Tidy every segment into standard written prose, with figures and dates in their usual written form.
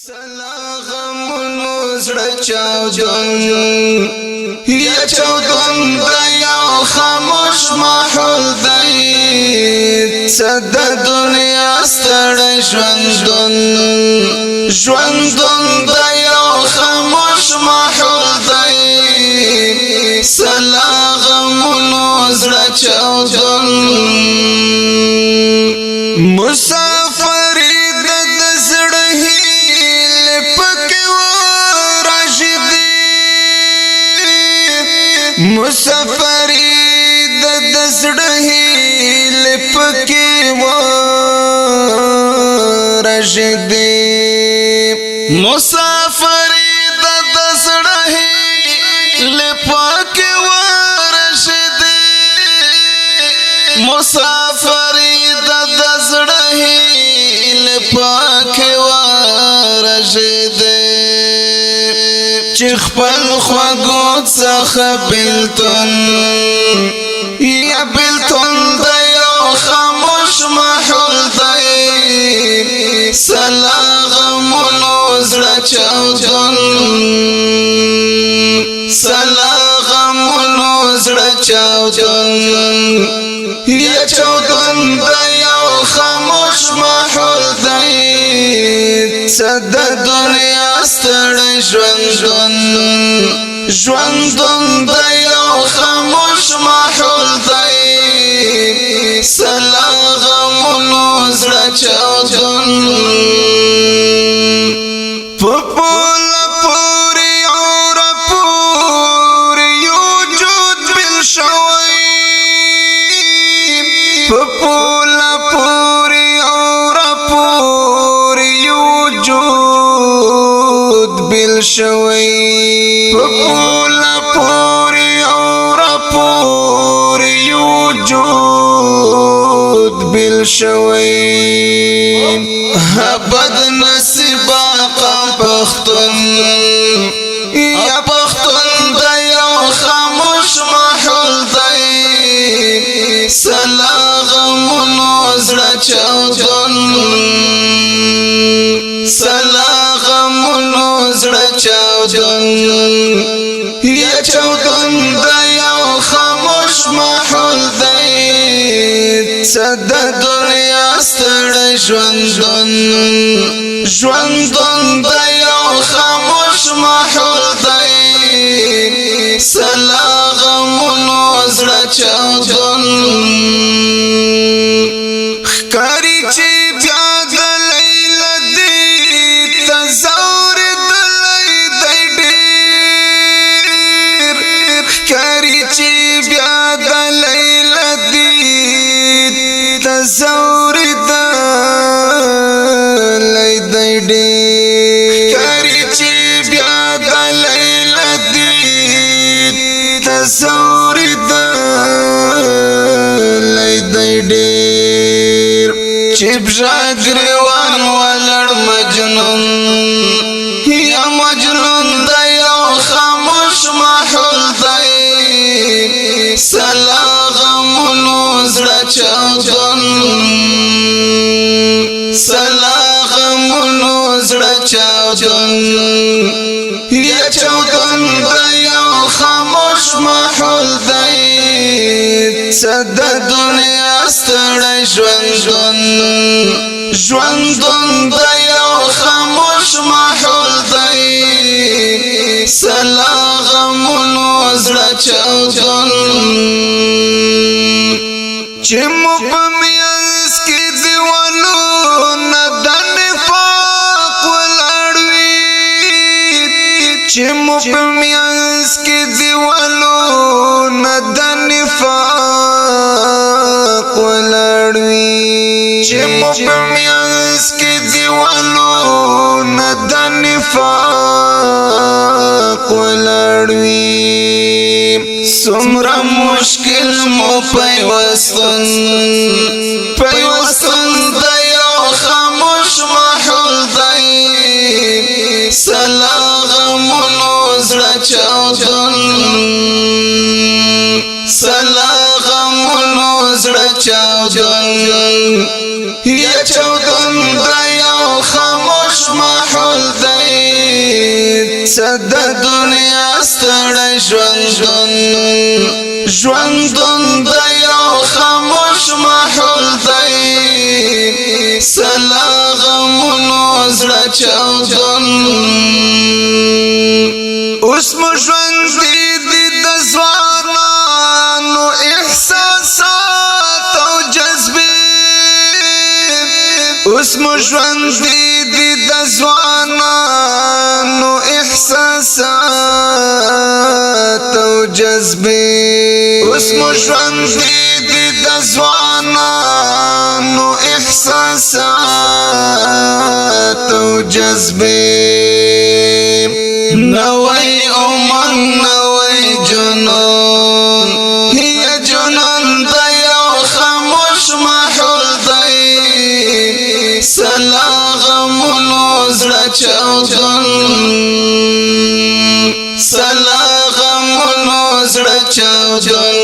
سلاغمونو زړه چاودون یا چاودون د یو خاموش ماحول دی صد دنیا ستړی ژوندون د یو خاموش ماحول دی سلاغمونو زړه چاودون مسافری د زړه مسافری د زړه هیله پکې و راشدي مسافری د زړه هیله پکې و راشدي مسافری د زړه هیله پکې و راشدي خپل خواږو څخه بلتون یا بلتون د یو خاموش ماحول دی سلاغمونو زړه چاودون سلاغمونو زړه چاودون یا چاودون د یو خاموش ماحول دی صد دنیا ستړی ژوندون د یو خاموش ماحول دی سلاغمونو زړه چاودون په پوله پورې اوره پورې وجود بل شوی په پوله پورې اوره پورې وجود بل شوی پولا پوری اور پوری وجود بل شوی بد نصیبا پختون یا پختون د یو خاموش ماحول دی سلاغمونو زړه چاودون سلاغمونو زړه چاودون یا چاودون د یو خاموش ماحول دی صد دنیا ستړی ژوندون د یو خاموش ماحول دی سلاغمونو زړه چاودون ښکاري چې بیا د لیلا دی تزور دلی دی ډېر ښکاري چې بیا د لیلا دی تزور دلی دی ډېر ښکاري چې بیا د لیلا دی تزور دلی دی ډېر چې بژاګریوان ولړ مجنون یا مجنون د یو خاموش ماحول دی سلاغمونو زړه چاودون سلاغمونو زړه چاودون یا چاودون د یو خاموش ماحول دی صد دنیا ستړی ژوندون د یو خاموش ماحول دی سلاغمونو زړه چاودون چې مو په میانس کې دیوالو نه د نفاق ولاړ وي چې مو په میانس کې دیوالو نه د نفاق ولاړ وي چې مو په میانس کې دیوالو نه د نفاق ولاړ وي څومره مشکل مو پیوستون د یو خاموش ماحول دی سلاغمونو زړه چاودون سلاغمونو زړه چاودون یا چاودون د یو خاموش ماحول صد دنیا ستړی ژوندون د یو خاموش محل دی سلا غمونو زړه چاودون اوس مو ژوند دی د ځوانانو احساسات او جذبې اوس مو ژوند دی د ځوانانو احساسات او جذبې اوس مو ژوند دی د ځوانانو احساسات او جذبې نوی عمر نوی جنون هي جنون د یو خاموش محل دی سلا غمونو زړه چاودون سلا غمونو زړه چاودون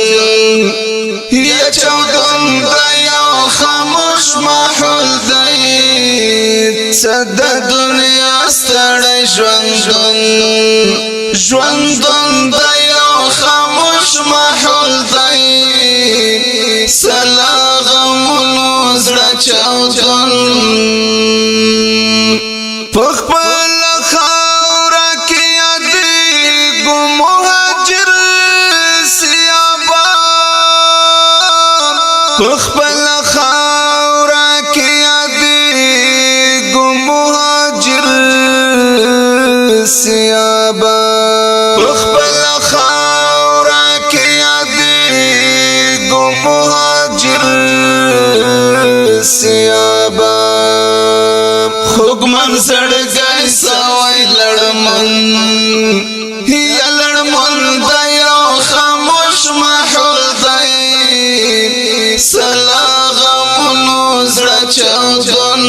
هي چاودون د یو خاموش محل دی صد دنیا ستړی ژوندون د یو خاموش محل دی سلا غمونو زړه چاودون په خپله خاوره کې یادېږو مهاجر سیابان په خپله خاوره کې یادېږو مهاجر سیابان په خپله خاوره کې یادېږو مهاجر سیابان خوږمن زړګی سوی لړمن هي لړمن د یو خاموش محل دی سلا غمونو زړه چاودون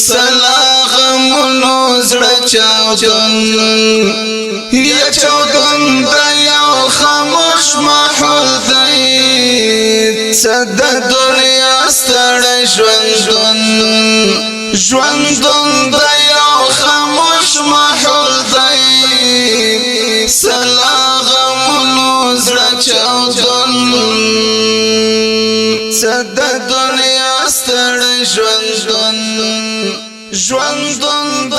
سلا غمونو زړه چاودون هي چاودون د یو خاموش محل دی صد دنیا ستړی ژوندون د یو خاموش محل دی سلا غمونو زړه چاودون صد دنیا ستړی ژوندون د